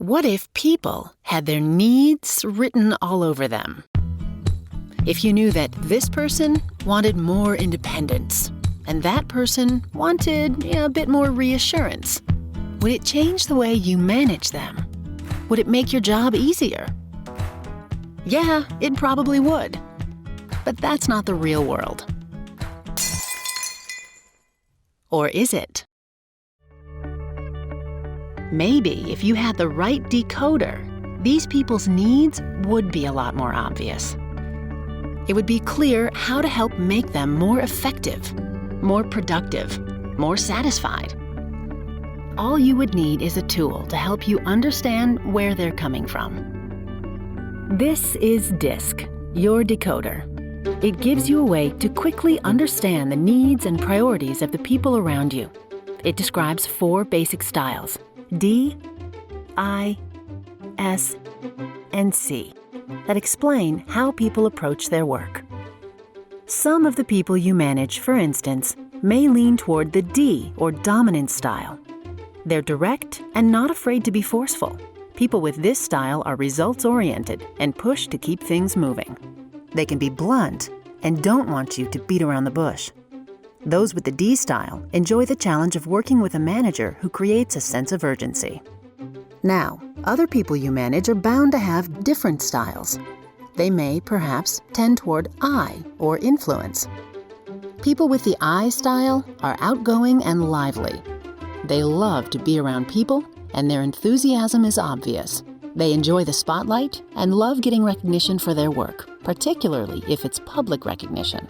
What if people had their needs written all over them? If you knew that this person wanted more independence and that person wanted a bit more reassurance, would it change the way you manage them? Would it make your job easier? Yeah, it probably would. But that's not the real world. Or is it? Maybe if you had the right decoder, these people's needs would be a lot more obvious. It would be clear how to help make them more effective, more productive, more satisfied. All you would need is a tool to help you understand where they're coming from. This is DiSC, your decoder. It gives you a way to quickly understand the needs and priorities of the people around you. It describes 4 basic styles: D, I, S, and C, that explain how people approach their work. Some of the people you manage, for instance, may lean toward the D or dominant style. They're direct and not afraid to be forceful. People with this style are results-oriented and push to keep things moving. They can be blunt and don't want you to beat around the bush. Those with the D style enjoy the challenge of working with a manager who creates a sense of urgency. Now, other people you manage are bound to have different styles. They may, perhaps, tend toward I or influence. People with the I style are outgoing and lively. They love to be around people, and their enthusiasm is obvious. They enjoy the spotlight and love getting recognition for their work, particularly if it's public recognition.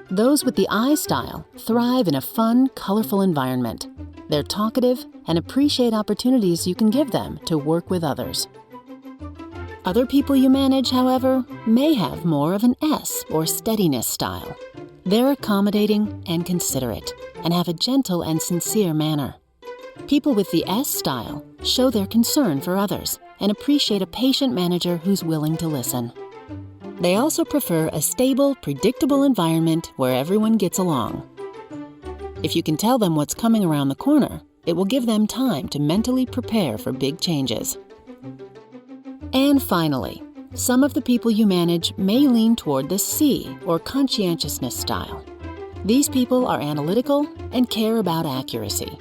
Those with the I style thrive in a fun, colorful environment. They're talkative and appreciate opportunities you can give them to work with others. Other people you manage, however, may have more of an S or steadiness style. They're accommodating and considerate and have a gentle and sincere manner. People with the S style show their concern for others and appreciate a patient manager who's willing to listen. They also prefer a stable, predictable environment where everyone gets along. If you can tell them what's coming around the corner, it will give them time to mentally prepare for big changes. And finally, some of the people you manage may lean toward the C or conscientiousness style. These people are analytical and care about accuracy.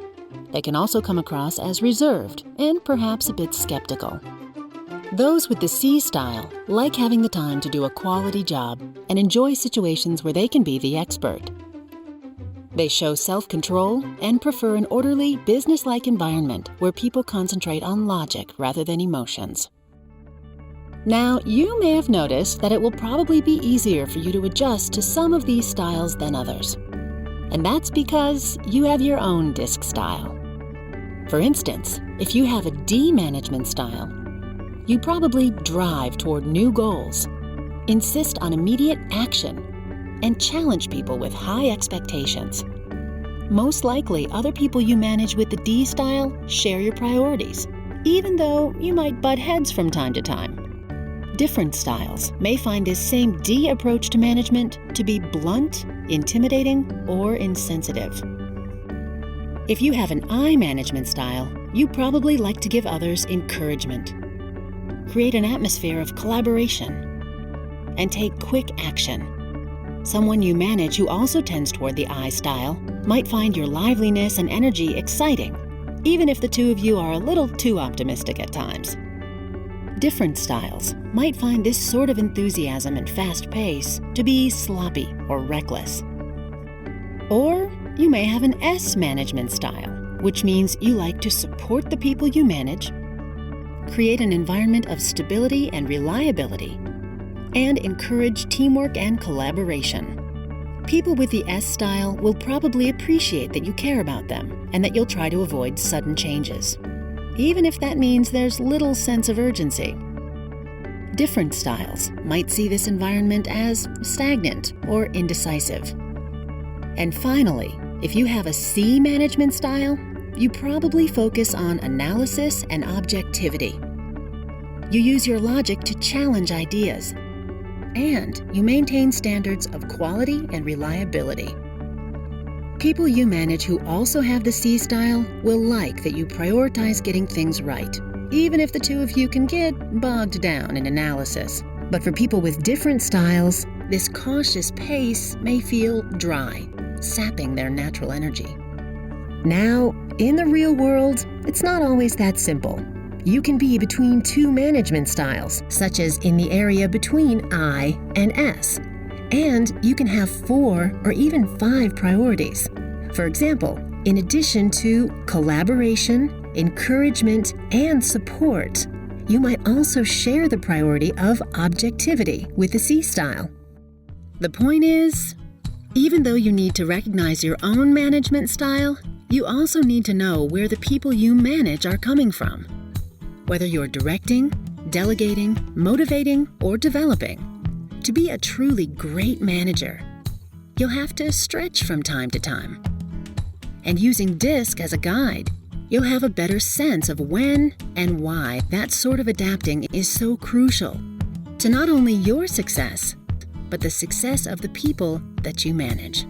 They can also come across as reserved and perhaps a bit skeptical. Those with the C style like having the time to do a quality job and enjoy situations where they can be the expert. They show self-control and prefer an orderly, business-like environment where people concentrate on logic rather than emotions. Now, you may have noticed that it will probably be easier for you to adjust to some of these styles than others. And that's because you have your own DiSC style. For instance, if you have a D management style, you probably drive toward new goals, insist on immediate action, and challenge people with high expectations. Most likely, other people you manage with the D style share your priorities, even though you might butt heads from time to time. Different styles may find this same D approach to management to be blunt, intimidating, or insensitive. If you have an I management style, you probably like to give others encouragement, create an atmosphere of collaboration, and take quick action. Someone you manage who also tends toward the I style might find your liveliness and energy exciting, even if the two of you are a little too optimistic at times. Different styles might find this sort of enthusiasm and fast pace to be sloppy or reckless. Or you may have an S management style, which means you like to support the people you manage, create an environment of stability and reliability, and encourage teamwork and collaboration. People with the S style will probably appreciate that you care about them and that you'll try to avoid sudden changes, even if that means there's little sense of urgency. Different styles might see this environment as stagnant or indecisive. And finally, if you have a C management style, you probably focus on analysis and objectivity. You use your logic to challenge ideas, and you maintain standards of quality and reliability. People you manage who also have the C style will like that you prioritize getting things right even if the two of you can get bogged down in analysis. But for people with different styles, this cautious pace may feel dry, sapping their natural energy. Now, in the real world, it's not always that simple. You can be between two management styles, such as in the area between I and S. And you can have 4 or even 5 priorities. For example, in addition to collaboration, encouragement, and support, you might also share the priority of objectivity with the C style. The point is, even though you need to recognize your own management style, you also need to know where the people you manage are coming from. Whether you're directing, delegating, motivating, or developing, to be a truly great manager, you'll have to stretch from time to time. And using DiSC as a guide, you'll have a better sense of when and why that sort of adapting is so crucial to not only your success, but the success of the people that you manage.